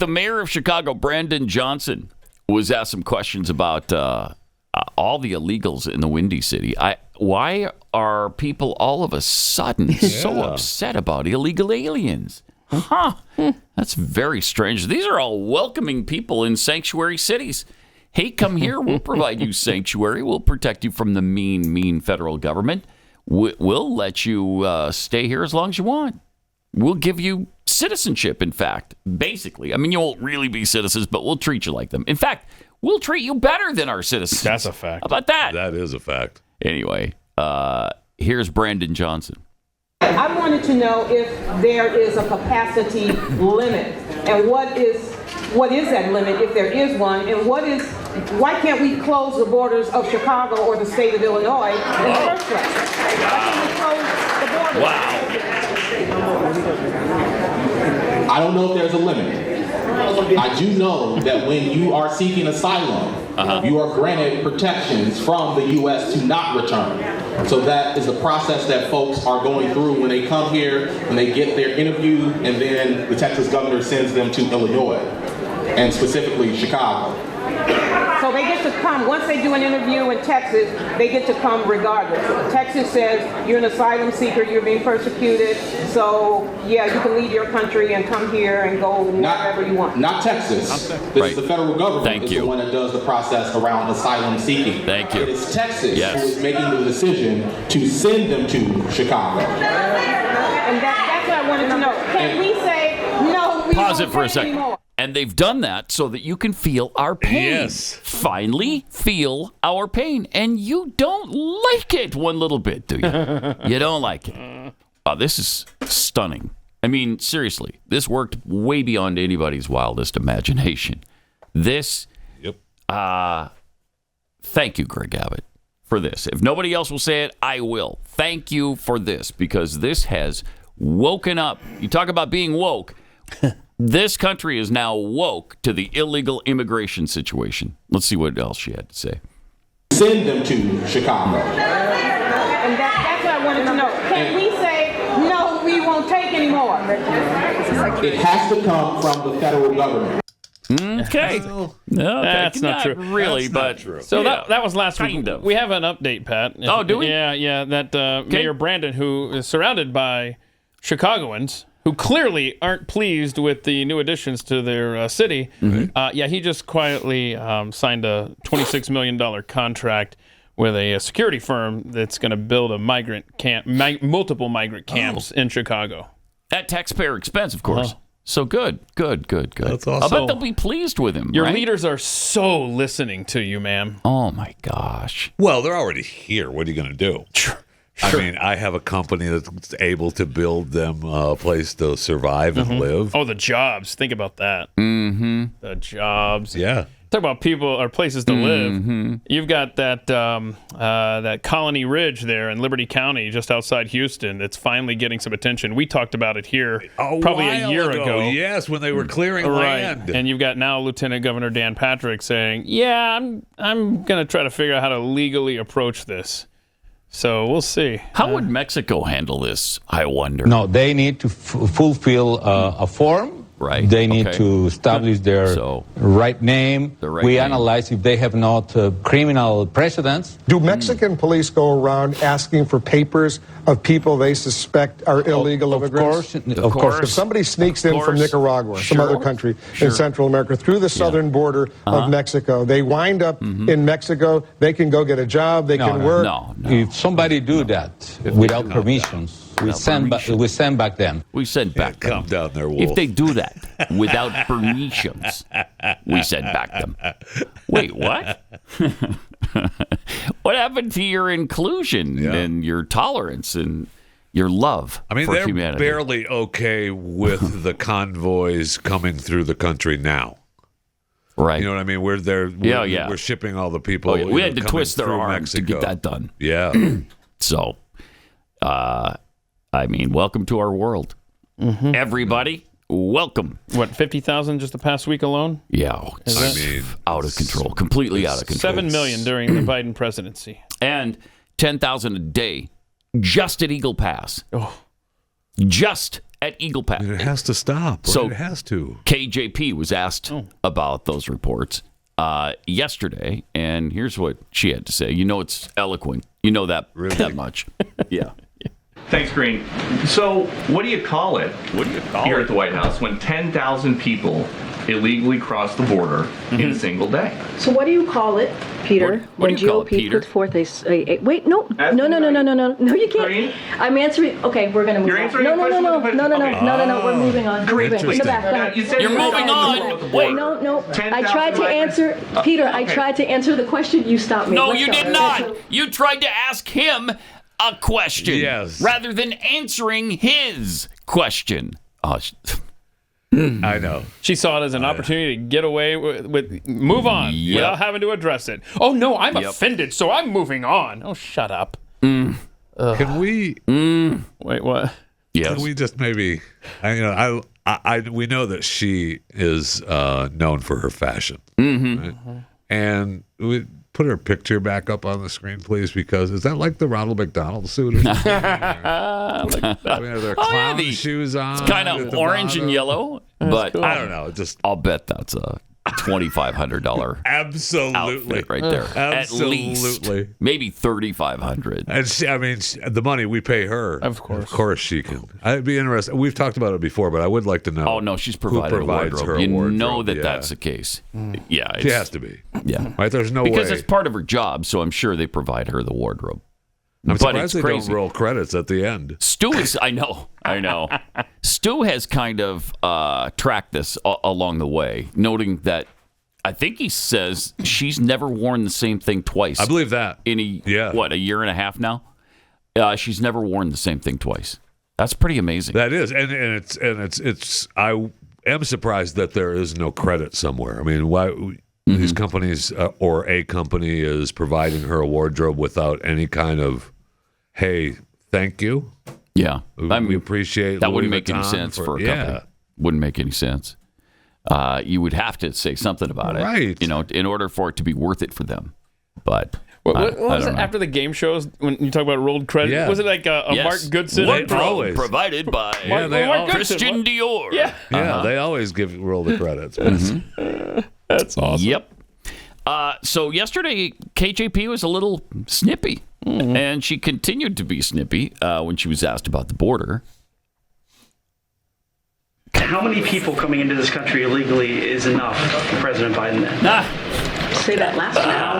the mayor of Chicago, Brandon Johnson, was asked some questions about all the illegals in the Windy City. Why are people all of a sudden so upset about illegal aliens? Huh. That's very strange. These are all welcoming people in sanctuary cities. Hey, come here. We'll provide you sanctuary. We'll protect you from the mean federal government. We'll let you stay here as long as you want. We'll give you citizenship, in fact, basically. I mean, you won't really be citizens, but we'll treat you like them. In fact, we'll treat you better than our citizens. That's a fact. How about that? That is a fact. Anyway, here's Brandon Johnson. I wanted to know if there is a capacity limit, and what is that limit, if there is one, and why can't we close the borders of Chicago or the state of Illinois in the first place? Why can't we close the borders? Wow. I don't know if there's a limit. I do know that when you are seeking asylum, you are granted protections from the U.S. to not return. So that is a process that folks are going through when they come here, when they get their interview, and then the Texas governor sends them to Illinois, and specifically Chicago. So they get to come, once they do an interview in Texas, they get to come regardless. Texas says you're an asylum seeker, you're being persecuted, so yeah, you can leave your country and come here and go wherever you want. Not Texas. This is the federal government the one that does the process around asylum seeking. Thank you. It is Texas who is making the decision to send them to Chicago. And that's what I wanted to know. Can we say, no, we Pause won't it for a take second. anymore? And they've done that so that you can feel our pain. Yes. Finally feel our pain. And you don't like it one little bit, do you? You don't like it. Wow, this is stunning. I mean, seriously, this worked way beyond anybody's wildest imagination. This, thank you, Greg Abbott, for this. If nobody else will say it, I will. Thank you for this, because this has woken up. You talk about being woke. This country is now woke to the illegal immigration situation. Let's see what else she had to say. Send them to Chicago. And that's what I wanted to know. Can we say, no, we won't take anymore? It has to come from the federal government. Okay. No, that's not true. Really, but true. So that was last week. We have an update, Pat. Oh, do we? Yeah. That Mayor Brandon, who is surrounded by Chicagoans who clearly aren't pleased with the new additions to their city. He just quietly signed a $26 million contract with a security firm that's going to build a migrant camp, multiple migrant camps in Chicago. At taxpayer expense, of course. So good. That's awesome. I bet they'll be pleased with him. Your right? leaders are so listening to you, ma'am. Oh, my gosh. Well, they're already here. What are you going to do? Sure. I mean, I have a company that's able to build them a place to survive and live. Oh, the jobs. Think about that. Mm-hmm. The jobs. Yeah. Talk about people or places to live. You've got that that Colony Ridge there in Liberty County, just outside Houston. It's finally getting some attention. We talked about it here probably a year ago. Yes, when they were clearing land. And you've got now Lieutenant Governor Dan Patrick saying, "Yeah, I'm going to try to figure out how to legally approach this." So we'll see. How would Mexico handle this, I wonder? No, they need to fulfill a form. Right. They need to establish their right name. We analyze if they have not criminal precedents. Do Mexican police go around asking for papers of people they suspect are illegal immigrants? Of course. If somebody sneaks in from Nicaragua, some other country in Central America, through the southern border of Mexico, they wind up in Mexico, they can go get a job, they can work. No. If somebody do that without permissions, we send back them. We send back them. Calm down there, Wolf. If they do that without permissions, we send back them. Wait, what? What happened to your inclusion and your tolerance and your love for they're humanity? barely okay with the convoys coming through the country now. Right. You know what I mean? We're shipping all the people. We had to twist their arms Mexico to get that done. Yeah. So, welcome to our world. Everybody, welcome. What, 50,000 just the past week alone? Yeah. Out of control. Completely out of control. 7 million during the Biden presidency. And 10,000 a day just at Eagle Pass. Oh. Just at Eagle Pass. It has to stop. So it has to. KJP was asked about those reports yesterday, and here's what she had to say. You know, it's eloquent. You know that that much. Yeah. Thanks, Green. So, what do you call it? Here at the White House when 10,000 people illegally cross the border in a single day? So what do you call it, Peter? What do you call it, GOP Peter? put forth a wait, no, you can't. Green? I'm answering. Okay, we're gonna move You're on. answering No, a question with a question? Okay. we're moving on. Great. In the back. Go ahead. You said You're moving on. Wait. No. I tried to answer, Peter. I tried to answer the question. You stopped me. No, Let's you go. did not. You tried to ask him a question rather than answering his question. Oh, I know. She saw it as an opportunity to get away with move on without having to address it. Oh, no, I'm offended, so I'm moving on. Oh, shut up. Can we... Wait, what? Yes. Can we just maybe... we know that she is known for her fashion. Right? And we put her picture back up on the screen, please, because is that like the Ronald McDonald suit? Or something? Are there clown shoes on? It's kind of orange and yellow, but cool. I don't know. I'll bet that's a $2,500 absolutely outfit right there. Absolutely. At least maybe $3,500. And the money we pay her, of course she can. I'd be interested. We've talked about it before, but I would like to know. Oh no, she's provided a wardrobe. You know that's the case. Yeah, she has to be. Yeah, right. There's no way because it's part of her job, so I'm sure they provide her the wardrobe. I'm surprised they don't roll credits at the end. Stu is, I know. Stu has kind of tracked this along the way, noting that I think he says she's never worn the same thing twice. I believe that. A year and a half now? She's never worn the same thing twice. That's pretty amazing. That is, and it's. I am surprised that there is no credit somewhere. I mean, why? These companies or a company is providing her a wardrobe without any kind of, hey, thank you. Yeah, we appreciate that. Louis Wouldn't make Vuitton any sense for a company. Wouldn't make any sense. You would have to say something about it, right? In order for it to be worth it for them. But what was it after the game shows when you talk about rolled credit? Yeah. Was it like a Mark Goodson? Wardrobe provided by Christian Dior. Yeah, they always roll the credits. That's awesome. Yep. So yesterday, KJP was a little snippy, and she continued to be snippy when she was asked about the border. How many people coming into this country illegally is enough for President Biden then? Say that last time. How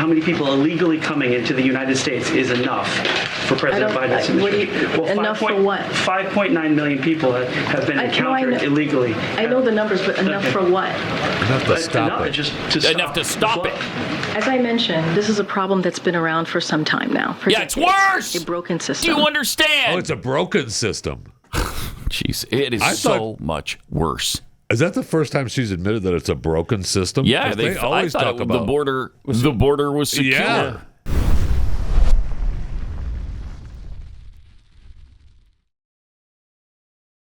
many people illegally coming into the United States is enough for President Biden's administration? Enough for what? 5.9 million people have been encountered illegally. I know the numbers, but enough for what? Enough to stop it. Enough to stop it. As I mentioned, this is a problem that's been around for some time now. It's worse. A broken system. Do you understand? Oh, it's a broken system. Jeez, it is so much worse. Is that the first time she's admitted that it's a broken system? Yeah, they always talk about the border. The border was secure. Yeah.